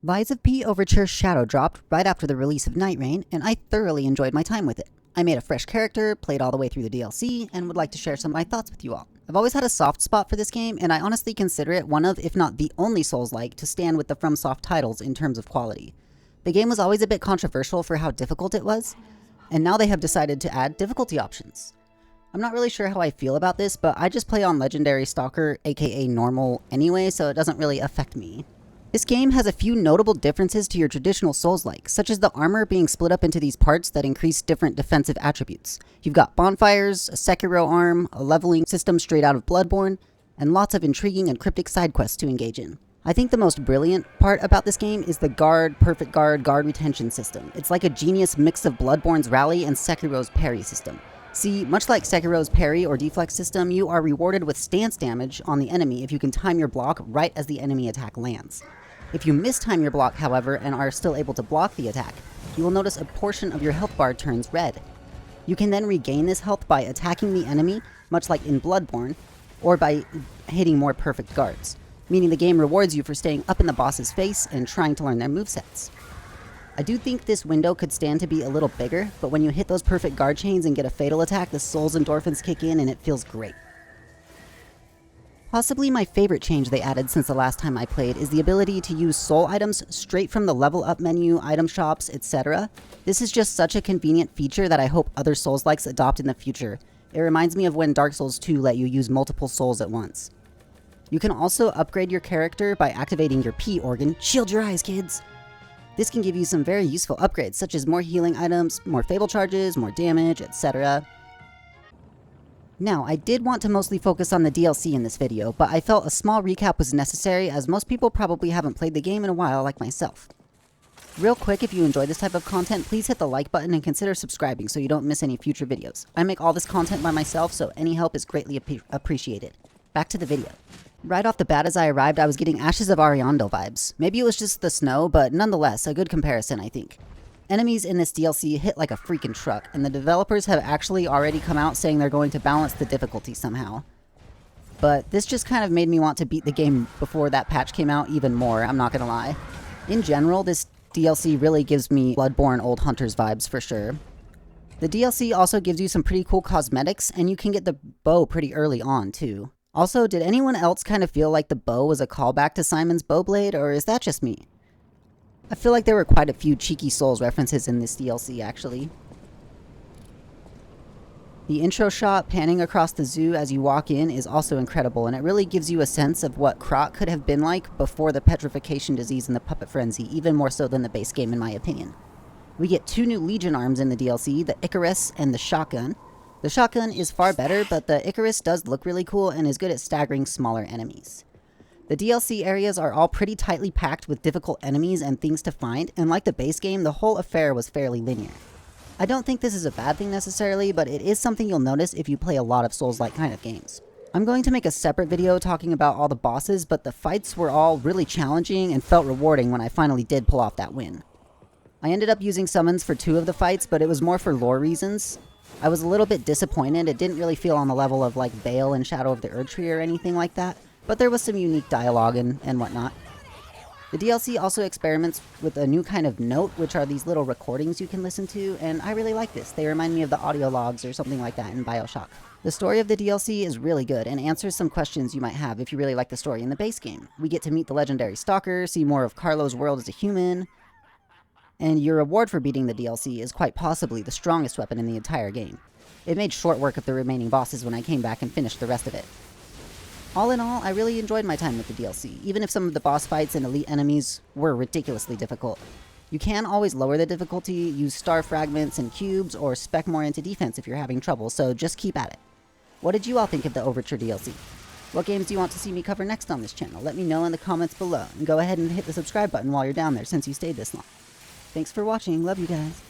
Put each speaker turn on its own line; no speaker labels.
Lies of P Overture Shadow dropped right after the release of Night Rain, and I thoroughly enjoyed my time with it. I made a fresh character, played all the way through the DLC, and would like to share some of my thoughts with you all. I've always had a soft spot for this game, and I honestly consider it one of, if not the only Souls-like to stand with the FromSoft titles in terms of quality. The game was always a bit controversial for how difficult it was, and now they have decided to add difficulty options. I'm not really sure how I feel about this, but I just play on Legendary Stalker, aka Normal, anyway, so it doesn't really affect me. This game has a few notable differences to your traditional Souls-like, such as the armor being split up into these parts that increase different defensive attributes. You've got bonfires, a Sekiro arm, a leveling system straight out of Bloodborne, and lots of intriguing and cryptic side quests to engage in. I think the most brilliant part about this game is the perfect guard retention system. It's like a genius mix of Bloodborne's rally and Sekiro's parry system. See, much like Sekiro's parry or deflect system, you are rewarded with stance damage on the enemy if you can time your block right as the enemy attack lands. If you mistime your block, however, and are still able to block the attack, you will notice a portion of your health bar turns red. You can then regain this health by attacking the enemy, much like in Bloodborne, or by hitting more perfect guards, meaning the game rewards you for staying up in the boss's face and trying to learn their movesets. I do think this window could stand to be a little bigger, but when you hit those perfect guard chains and get a fatal attack, the soul's endorphins kick in and it feels great. Possibly my favorite change they added since the last time I played is the ability to use soul items straight from the level up menu, item shops, etc. This is just such a convenient feature that I hope other Souls-likes adopt in the future. It reminds me of when Dark Souls 2 let you use multiple souls at once. You can also upgrade your character by activating your P organ. Shield your eyes, kids! This can give you some very useful upgrades, such as more healing items, more fable charges, more damage, etc. Now, I did want to mostly focus on the DLC in this video, but I felt a small recap was necessary as most people probably haven't played the game in a while like myself. Real quick, if you enjoy this type of content, please hit the like button and consider subscribing so you don't miss any future videos. I make all this content by myself, so any help is greatly appreciated. Back to the video. Right off the bat as I arrived, I was getting Ashes of Ariandel vibes. Maybe it was just the snow, but nonetheless, a good comparison, I think. Enemies in this DLC hit like a freaking truck, and the developers have actually already come out saying they're going to balance the difficulty somehow. But this just kind of made me want to beat the game before that patch came out even more, I'm not gonna lie. In general, this DLC really gives me Bloodborne Old Hunters vibes for sure. The DLC also gives you some pretty cool cosmetics, and you can get the bow pretty early on too. Also, did anyone else kind of feel like the bow was a callback to Simon's Bowblade, or is that just me? I feel like there were quite a few cheeky Souls references in this DLC, actually. The intro shot panning across the zoo as you walk in is also incredible, and it really gives you a sense of what Croc could have been like before the petrification disease and the puppet frenzy, even more so than the base game in my opinion. We get two new Legion arms in the DLC, the Icarus and the Shotgun. The Shotgun is far better, but the Icarus does look really cool and is good at staggering smaller enemies. The DLC areas are all pretty tightly packed with difficult enemies and things to find, and like the base game, the whole affair was fairly linear. I don't think this is a bad thing necessarily, but it is something you'll notice if you play a lot of Souls-like kind of games. I'm going to make a separate video talking about all the bosses, but the fights were all really challenging and felt rewarding when I finally did pull off that win. I ended up using summons for 2 of the fights, but it was more for lore reasons. I was a little bit disappointed. It didn't really feel on the level of like Vale and Shadow of the Erdtree or anything like that, but there was some unique dialogue and whatnot. The DLC also experiments with a new kind of note, which are these little recordings you can listen to, and I really like this. They remind me of the audio logs or something like that in BioShock. The story of the DLC is really good and answers some questions you might have if you really like the story in the base game. We get to meet the legendary Stalker, see more of Carlo's world as a human, and your reward for beating the DLC is quite possibly the strongest weapon in the entire game. It made short work of the remaining bosses when I came back and finished the rest of it. All in all, I really enjoyed my time with the DLC, even if some of the boss fights and elite enemies were ridiculously difficult. You can always lower the difficulty, use star fragments and cubes, or spec more into defense if you're having trouble, so just keep at it. What did you all think of the Overture DLC? What games do you want to see me cover next on this channel? Let me know in the comments below, and go ahead and hit the subscribe button while you're down there since you stayed this long. Thanks for watching, love you guys.